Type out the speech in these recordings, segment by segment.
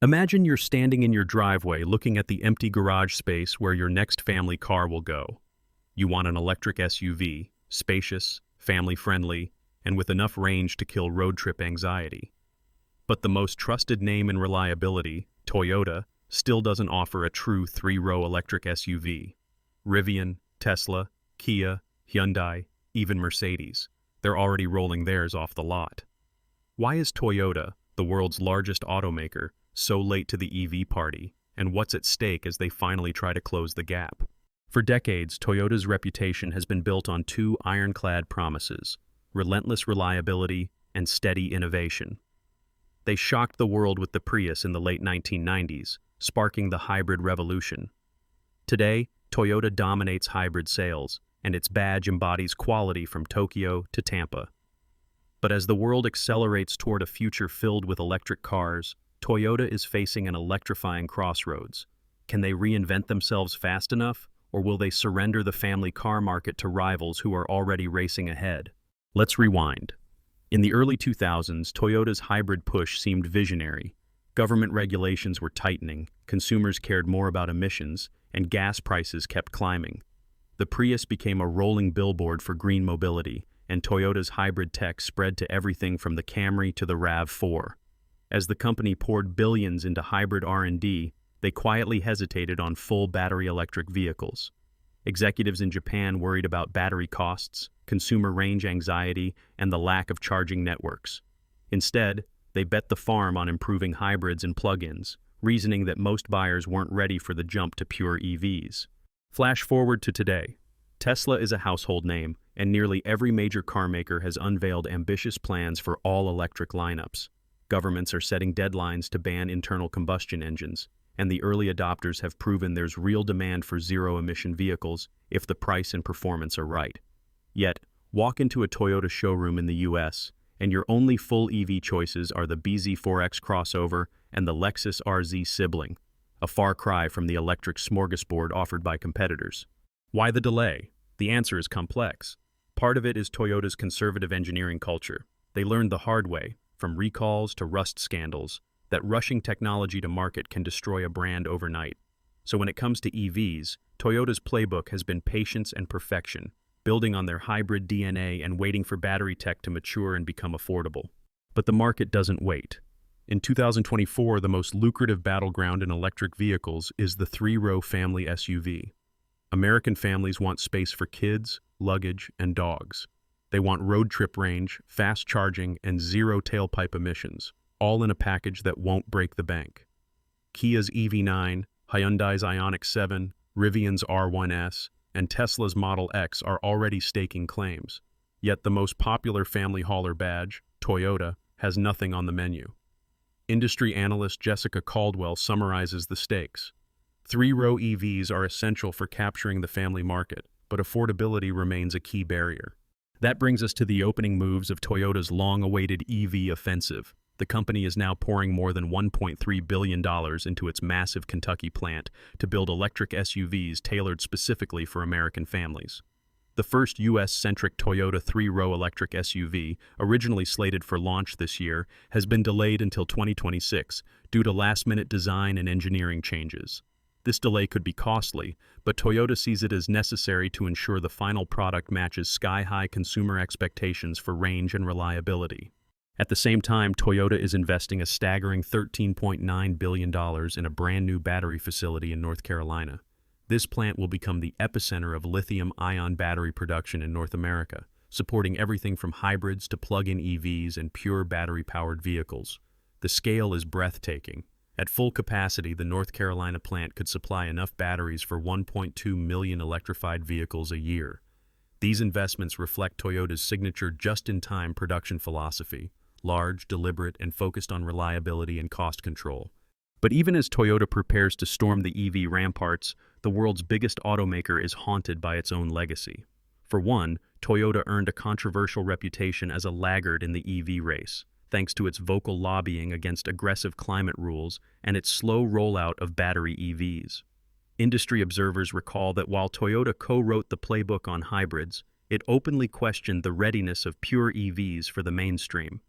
Imagine you're standing in your driveway looking at the empty garage space where your next family car will go. You want an electric SUV, spacious, family-friendly, and with enough range to kill road trip anxiety. But the most trusted name in reliability, Toyota, still doesn't offer a true three-row electric SUV. Rivian, Tesla, Kia, Hyundai, even Mercedes, they're already rolling theirs off the lot. Why is Toyota, the world's largest automaker, so late to the EV party, and what's at stake as they finally try to close the gap? For decades, Toyota's reputation has been built on two ironclad promises: relentless reliability and steady innovation. They shocked the world with the Prius in the late 1990s, sparking the hybrid revolution. Today, Toyota dominates hybrid sales, and its badge embodies quality from Tokyo to Tampa. But as the world accelerates toward a future filled with electric cars, Toyota is facing an electrifying crossroads. Can they reinvent themselves fast enough, or will they surrender the family car market to rivals who are already racing ahead? Let's rewind. In the early 2000s, Toyota's hybrid push seemed visionary. Government regulations were tightening, consumers cared more about emissions, and gas prices kept climbing. The Prius became a rolling billboard for green mobility, and Toyota's hybrid tech spread to everything from the Camry to the RAV4. As the company poured billions into hybrid R&D, they quietly hesitated on full battery electric vehicles. Executives in Japan worried about battery costs, consumer range anxiety, and the lack of charging networks. Instead, they bet the farm on improving hybrids and plug-ins, reasoning that most buyers weren't ready for the jump to pure EVs. Flash forward to today. Tesla is a household name, and nearly every major car maker has unveiled ambitious plans for all-electric lineups. Governments are setting deadlines to ban internal combustion engines, and the early adopters have proven there's real demand for zero-emission vehicles if the price and performance are right. Yet, walk into a Toyota showroom in the US, and your only full EV choices are the BZ4X crossover and the Lexus RZ sibling, a far cry from the electric smorgasbord offered by competitors. Why the delay? The answer is complex. Part of it is Toyota's conservative engineering culture. They learned the hard way, from recalls to rust scandals, that rushing technology to market can destroy a brand overnight. So when it comes to EVs, Toyota's playbook has been patience and perfection, building on their hybrid DNA and waiting for battery tech to mature and become affordable. But the market doesn't wait. In 2024, the most lucrative battleground in electric vehicles is the three-row family SUV. American families want space for kids, luggage, and dogs. They want road trip range, fast charging, and zero tailpipe emissions, all in a package that won't break the bank. Kia's EV9, Hyundai's Ioniq 7, Rivian's R1S, and Tesla's Model X are already staking claims. Yet the most popular family hauler badge, Toyota, has nothing on the menu. Industry analyst Jessica Caldwell summarizes the stakes. Three-row EVs are essential for capturing the family market, but affordability remains a key barrier. That brings us to the opening moves of Toyota's long-awaited EV offensive. The company is now pouring more than $1.3 billion into its massive Kentucky plant to build electric SUVs tailored specifically for American families. The first U.S.-centric Toyota three-row electric SUV, originally slated for launch this year, has been delayed until 2026 due to last-minute design and engineering changes. This delay could be costly, but Toyota sees it as necessary to ensure the final product matches sky-high consumer expectations for range and reliability. At the same time, Toyota is investing a staggering $13.9 billion in a brand-new battery facility in North Carolina. This plant will become the epicenter of lithium-ion battery production in North America, supporting everything from hybrids to plug-in EVs and pure battery-powered vehicles. The scale is breathtaking. At full capacity, the North Carolina plant could supply enough batteries for 1.2 million electrified vehicles a year. These investments reflect Toyota's signature just-in-time production philosophy, large, deliberate, and focused on reliability and cost control. But even as Toyota prepares to storm the EV ramparts, the world's biggest automaker is haunted by its own legacy. For one, Toyota earned a controversial reputation as a laggard in the EV race, thanks to its vocal lobbying against aggressive climate rules and its slow rollout of battery EVs. Industry observers recall that while Toyota co-wrote the playbook on hybrids, it openly questioned the readiness of pure EVs for the mainstream.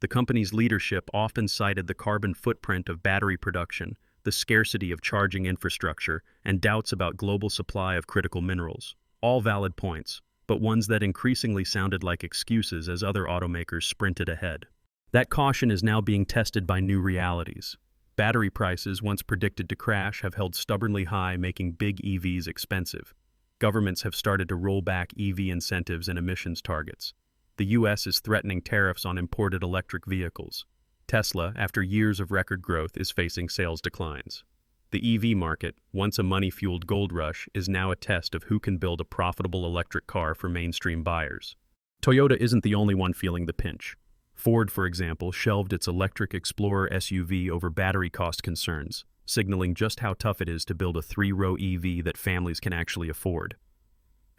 The company's leadership often cited the carbon footprint of battery production, the scarcity of charging infrastructure, and doubts about global supply of critical minerals. All valid points, but ones that increasingly sounded like excuses as other automakers sprinted ahead. That caution is now being tested by new realities. Battery prices, once predicted to crash, have held stubbornly high, making big EVs expensive. Governments have started to roll back EV incentives and emissions targets. The U.S. is threatening tariffs on imported electric vehicles. Tesla, after years of record growth, is facing sales declines. The EV market, once a money-fueled gold rush, is now a test of who can build a profitable electric car for mainstream buyers. Toyota isn't the only one feeling the pinch. Ford, for example, shelved its electric Explorer SUV over battery cost concerns, signaling just how tough it is to build a three-row EV that families can actually afford.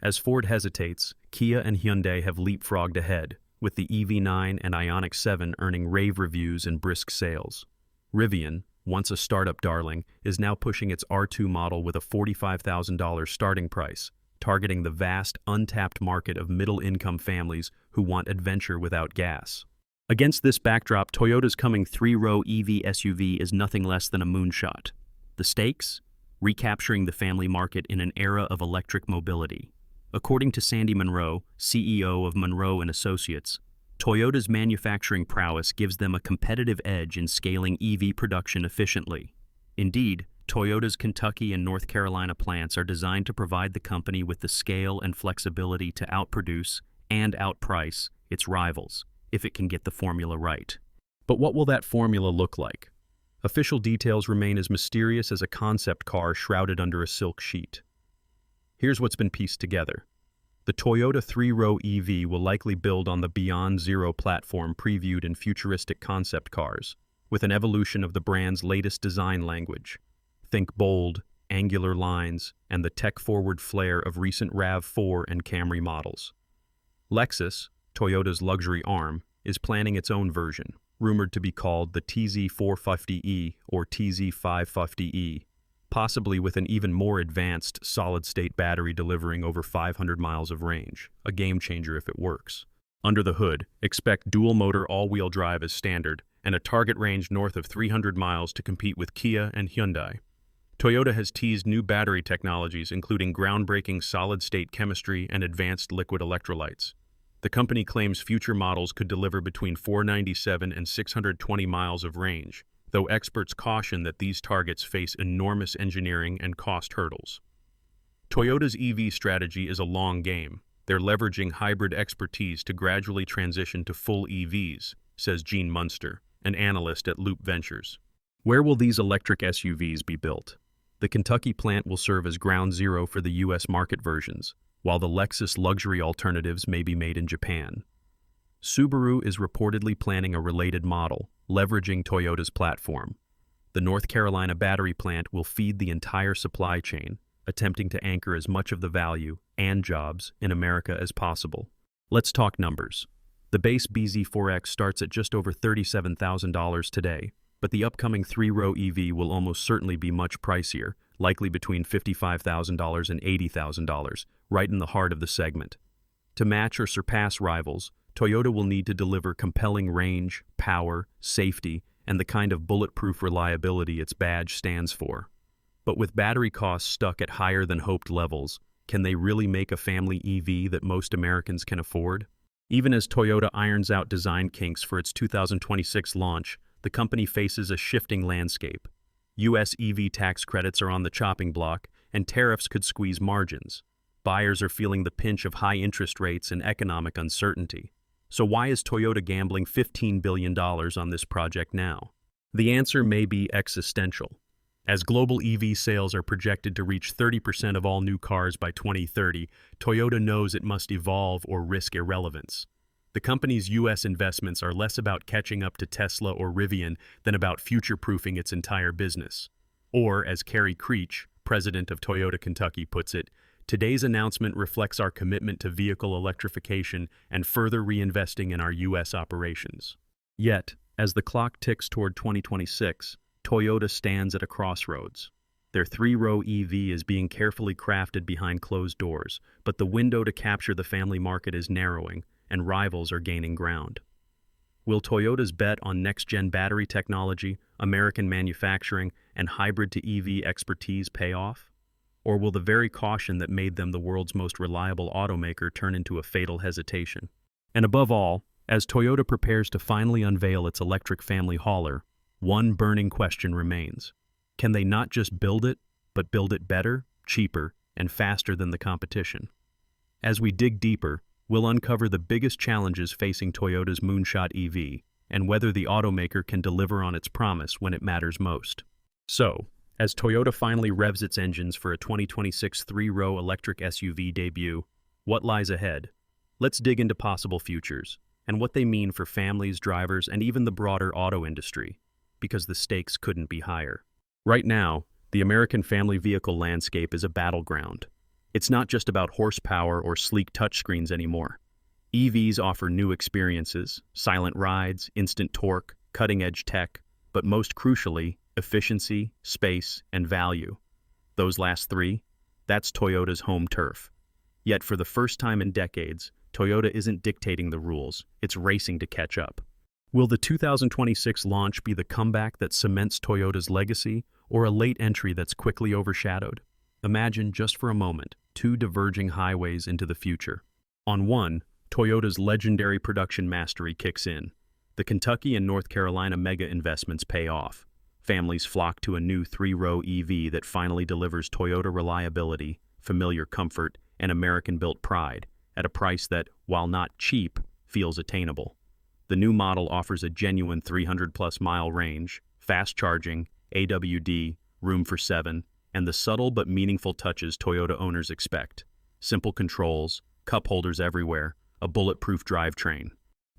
As Ford hesitates, Kia and Hyundai have leapfrogged ahead, with the EV9 and Ioniq 7 earning rave reviews and brisk sales. Rivian, once a startup darling, is now pushing its R2 model with a $45,000 starting price, targeting the vast, untapped market of middle-income families who want adventure without gas. Against this backdrop, Toyota's coming three-row EV SUV is nothing less than a moonshot. The stakes? Recapturing the family market in an era of electric mobility. According to Sandy Munro, CEO of Munro & Associates, Toyota's manufacturing prowess gives them a competitive edge in scaling EV production efficiently. Indeed, Toyota's Kentucky and North Carolina plants are designed to provide the company with the scale and flexibility to outproduce and outprice its rivals, if it can get the formula right. But what will that formula look like? Official details remain as mysterious as a concept car shrouded under a silk sheet. Here's what's been pieced together. The Toyota three-row EV will likely build on the Beyond Zero platform previewed in futuristic concept cars, with an evolution of the brand's latest design language. Think bold, angular lines, and the tech-forward flair of recent RAV4 and Camry models. Lexus, Toyota's luxury arm, is planning its own version, rumored to be called the TZ450e or TZ550e, possibly with an even more advanced solid-state battery delivering over 500 miles of range, a game-changer if it works. Under the hood, expect dual-motor all-wheel drive as standard, and a target range north of 300 miles to compete with Kia and Hyundai. Toyota has teased new battery technologies including groundbreaking solid-state chemistry and advanced liquid electrolytes. The company claims future models could deliver between 497 and 620 miles of range, though experts caution that these targets face enormous engineering and cost hurdles. Toyota's EV strategy is a long game. They're leveraging hybrid expertise to gradually transition to full EVs, says Gene Munster, an analyst at Loop Ventures. Where will these electric SUVs be built? The Kentucky plant will serve as ground zero for the U.S. market versions, while the Lexus luxury alternatives may be made in Japan. Subaru is reportedly planning a related model, leveraging Toyota's platform. The North Carolina battery plant will feed the entire supply chain, attempting to anchor as much of the value and jobs in America as possible. Let's talk numbers. The base BZ4X starts at just over $37,000 today, but the upcoming three-row EV will almost certainly be much pricier, likely between $55,000 and $80,000, right in the heart of the segment. To match or surpass rivals, Toyota will need to deliver compelling range, power, safety, and the kind of bulletproof reliability its badge stands for. But with battery costs stuck at higher-than-hoped levels, can they really make a family EV that most Americans can afford? Even as Toyota irons out design kinks for its 2026 launch, the company faces a shifting landscape. U.S. EV tax credits are on the chopping block, and tariffs could squeeze margins. Buyers are feeling the pinch of high interest rates and economic uncertainty. So why is Toyota gambling $15 billion on this project now? The answer may be existential. As global EV sales are projected to reach 30% of all new cars by 2030, Toyota knows it must evolve or risk irrelevance. The company's U.S. investments are less about catching up to Tesla or Rivian than about future-proofing its entire business. Or, as Carrie Creech, president of Toyota Kentucky, puts it, today's announcement reflects our commitment to vehicle electrification and further reinvesting in our U.S. operations. Yet, as the clock ticks toward 2026, Toyota stands at a crossroads. Their three-row EV is being carefully crafted behind closed doors, but the window to capture the family market is narrowing, and rivals are gaining ground. Will Toyota's bet on next-gen battery technology, American manufacturing, and hybrid-to-EV expertise pay off? Or will the very caution that made them the world's most reliable automaker turn into a fatal hesitation? And above all, as Toyota prepares to finally unveil its electric family hauler, one burning question remains. Can they not just build it, but build it better, cheaper, and faster than the competition? As we dig deeper, we'll uncover the biggest challenges facing Toyota's moonshot EV and whether the automaker can deliver on its promise when it matters most. So, as Toyota finally revs its engines for a 2026 three-row electric SUV debut, what lies ahead? Let's dig into possible futures and what they mean for families, drivers, and even the broader auto industry, because the stakes couldn't be higher. Right now, the American family vehicle landscape is a battleground. It's not just about horsepower or sleek touchscreens anymore. EVs offer new experiences, silent rides, instant torque, cutting-edge tech, but most crucially, efficiency, space, and value. Those last three, that's Toyota's home turf. Yet for the first time in decades, Toyota isn't dictating the rules, it's racing to catch up. Will the 2026 launch be the comeback that cements Toyota's legacy, or a late entry that's quickly overshadowed? Imagine, just for a moment, two diverging highways into the future. On one, Toyota's legendary production mastery kicks in. The Kentucky and North Carolina mega investments pay off. Families flock to a new three-row EV that finally delivers Toyota reliability, familiar comfort, and American-built pride at a price that, while not cheap, feels attainable. The new model offers a genuine 300-plus mile range, fast charging, AWD, room for 7, and the subtle but meaningful touches Toyota owners expect. Simple controls, cup holders everywhere, a bulletproof drivetrain.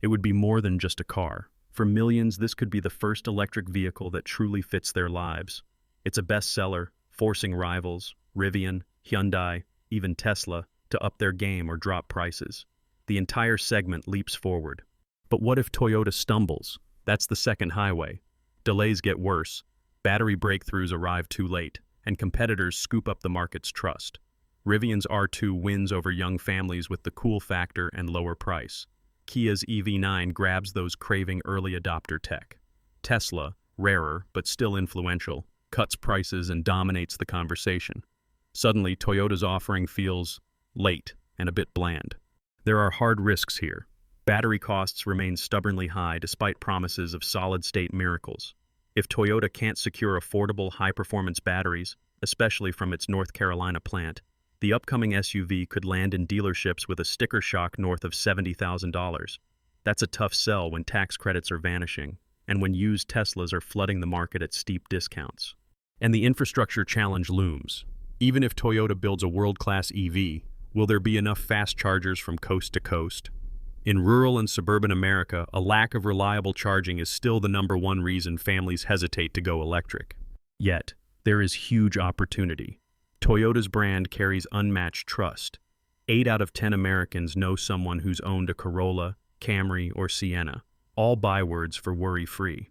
It would be more than just a car. For millions, this could be the first electric vehicle that truly fits their lives. It's a bestseller, forcing rivals, Rivian, Hyundai, even Tesla, to up their game or drop prices. The entire segment leaps forward. But what if Toyota stumbles? That's the second highway. Delays get worse, battery breakthroughs arrive too late, and competitors scoop up the market's trust. Rivian's R2 wins over young families with the cool factor and lower price. Kia's EV9 grabs those craving early adopter tech. Tesla, rarer but still influential, cuts prices and dominates the conversation. Suddenly, Toyota's offering feels late and a bit bland. There are hard risks here. Battery costs remain stubbornly high despite promises of solid-state miracles. If Toyota can't secure affordable, high-performance batteries, especially from its North Carolina plant, the upcoming SUV could land in dealerships with a sticker shock north of $70,000. That's a tough sell when tax credits are vanishing, and when used Teslas are flooding the market at steep discounts. And the infrastructure challenge looms. Even if Toyota builds a world-class EV, will there be enough fast chargers from coast to coast? In rural and suburban America, a lack of reliable charging is still the #1 reason families hesitate to go electric. Yet, there is huge opportunity. Toyota's brand carries unmatched trust. 8 out of 10 Americans know someone who's owned a Corolla, Camry, or Sienna, all bywords for worry-free.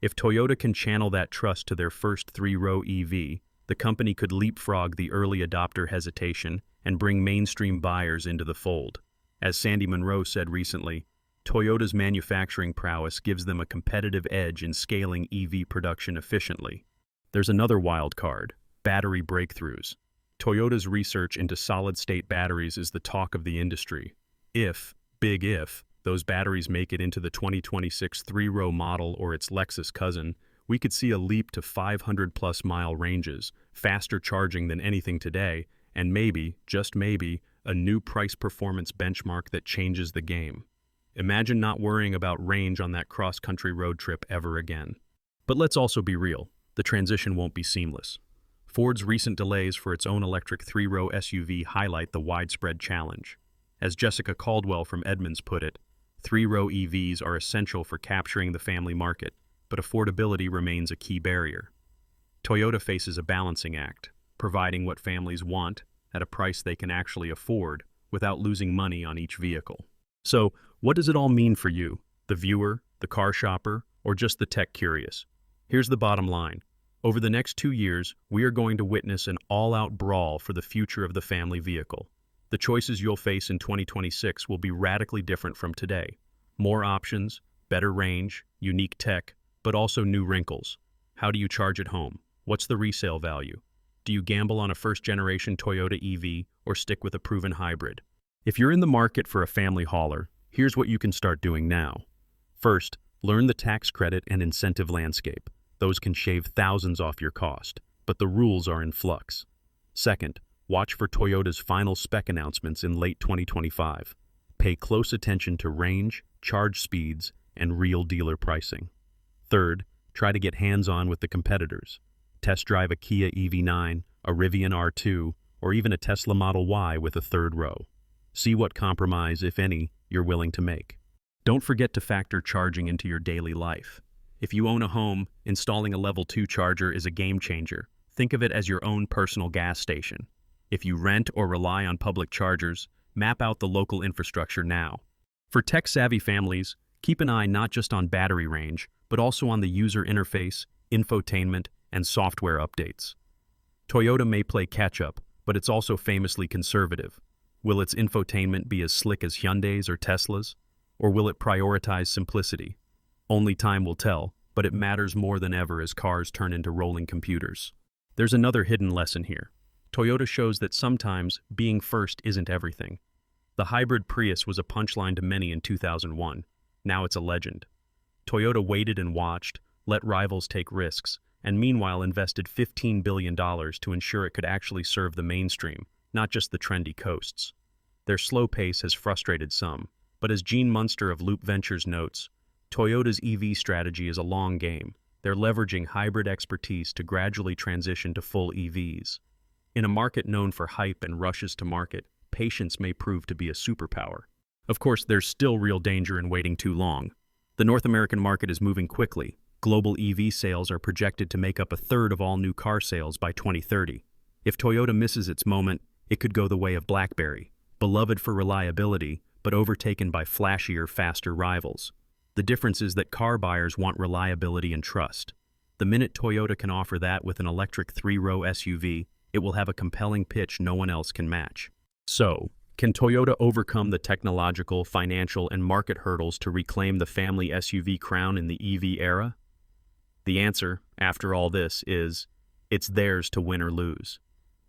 If Toyota can channel that trust to their first three-row EV, the company could leapfrog the early adopter hesitation and bring mainstream buyers into the fold. As Sandy Munro said recently, Toyota's manufacturing prowess gives them a competitive edge in scaling EV production efficiently. There's another wild card: battery breakthroughs. Toyota's research into solid-state batteries is the talk of the industry. If, big if, those batteries make it into the 2026 three-row model or its Lexus cousin, we could see a leap to 500-plus mile ranges, faster charging than anything today, and maybe, just maybe, a new price-performance benchmark that changes the game. Imagine not worrying about range on that cross-country road trip ever again. But let's also be real, the transition won't be seamless. Ford's recent delays for its own electric three-row SUV highlight the widespread challenge. As Jessica Caldwell from Edmunds put it, three-row EVs are essential for capturing the family market, but affordability remains a key barrier. Toyota faces a balancing act, providing what families want at a price they can actually afford without losing money on each vehicle. So, what does it all mean for you, the viewer, the car shopper, or just the tech curious? Here's the bottom line. Over the next 2 years, we are going to witness an all-out brawl for the future of the family vehicle. The choices you'll face in 2026 will be radically different from today. More options, Better range, unique tech, but also new wrinkles. How do you charge at home? What's the resale value? Do you gamble on a first-generation Toyota EV or stick with a proven hybrid? If you're in the market for a family hauler, here's what you can start doing now. First, learn the tax credit and incentive landscape. Those can shave thousands off your cost, but the rules are in flux. Second, watch for Toyota's final spec announcements in late 2025. Pay close attention to range, charge speeds, and real dealer pricing. Third, try to get hands-on with the competitors. Test drive a Kia EV9, a Rivian R2, or even a Tesla Model Y with a third row. See what compromise, if any, you're willing to make. Don't forget to factor charging into your daily life. If you own a home, installing a Level 2 charger is a game changer. Think of it as your own personal gas station. If you rent or rely on public chargers, map out the local infrastructure now. For tech-savvy families, keep an eye not just on battery range, but also on the user interface, infotainment, and software updates. Toyota may play catch-up, but it's also famously conservative. Will its infotainment be as slick as Hyundai's or Tesla's? Or will it prioritize simplicity? Only time will tell, but it matters more than ever as cars turn into rolling computers. There's another hidden lesson here. Toyota shows that sometimes being first isn't everything. The hybrid Prius was a punchline to many in 2001. Now it's a legend. Toyota waited and watched, let rivals take risks, and meanwhile invested $15 billion to ensure it could actually serve the mainstream, not just the trendy coasts. Their slow pace has frustrated some, but as Gene Munster of Loop Ventures notes, Toyota's EV strategy is a long game. They're leveraging hybrid expertise to gradually transition to full EVs. In a market known for hype and rushes to market, patience may prove to be a superpower. Of course, there's still real danger in waiting too long. The North American market is moving quickly. Global EV sales are projected to make up a third of all new car sales by 2030. If Toyota misses its moment, it could go the way of BlackBerry, beloved for reliability, but overtaken by flashier, faster rivals. The difference is that car buyers want reliability and trust. The minute Toyota can offer that with an electric 3-row SUV, it will have a compelling pitch no one else can match. So, can Toyota overcome the technological, financial, and market hurdles to reclaim the family SUV crown in the EV era? The answer, after all this, is it's theirs to win or lose.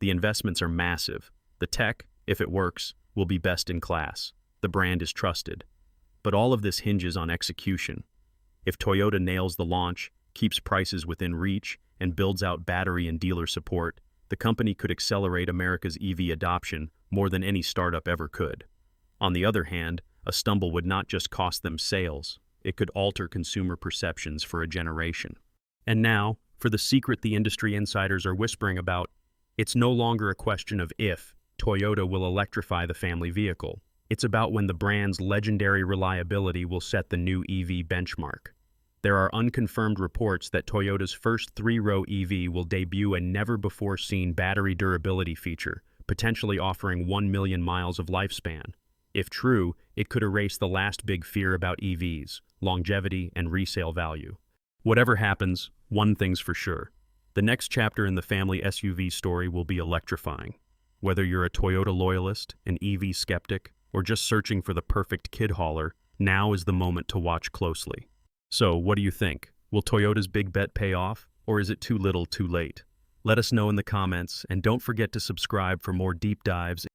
The investments are massive. The tech, if it works, will be best in class. The brand is trusted. But all of this hinges on execution. If Toyota nails the launch, keeps prices within reach, and builds out battery and dealer support, the company could accelerate America's EV adoption more than any startup ever could. On the other hand, a stumble would not just cost them sales, it could alter consumer perceptions for a generation. And now, for the secret the industry insiders are whispering about, it's no longer a question of if Toyota will electrify the family vehicle. It's about when the brand's legendary reliability will set the new EV benchmark. There are unconfirmed reports that Toyota's first 3-row EV will debut a never-before-seen battery durability feature, potentially offering 1 million miles of lifespan. If true, it could erase the last big fear about EVs, longevity and resale value. Whatever happens, one thing's for sure. The next chapter in the family SUV story will be electrifying. Whether you're a Toyota loyalist, an EV skeptic, or just searching for the perfect kid hauler, now is the moment to watch closely. So, what do you think? Will Toyota's big bet pay off, or is it too little too late? Let us know in the comments, and don't forget to subscribe for more deep dives